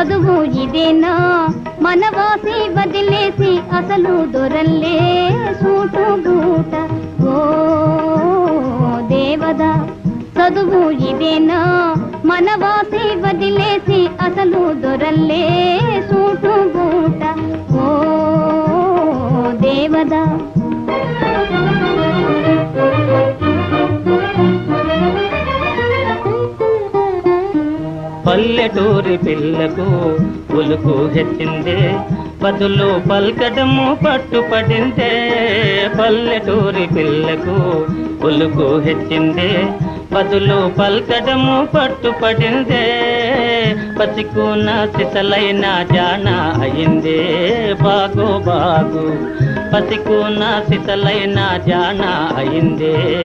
చదువు ఇదేనా మనవాసి వదిలేసి అసలు దొరల్లే సూటు బూట ఓ దేవదా చదువు ఇదేనా మనవాసి వదిలేసి అసలు దొరల్లే సూటు బూట ఓ దేవదా పల్లెటూరి పిల్లకు ఉలుకు హెచ్చిందే బదులు పల్కడము పట్టుపడిందే పల్లెటూరి పిల్లకు ఉలుకు హెచ్చిందే బదులు పల్కడము పట్టుపడిందే పసికున్న సిసలైన జాన అయిందే బాగు బాగు పసికున్న సిసలైన జాన అయిందే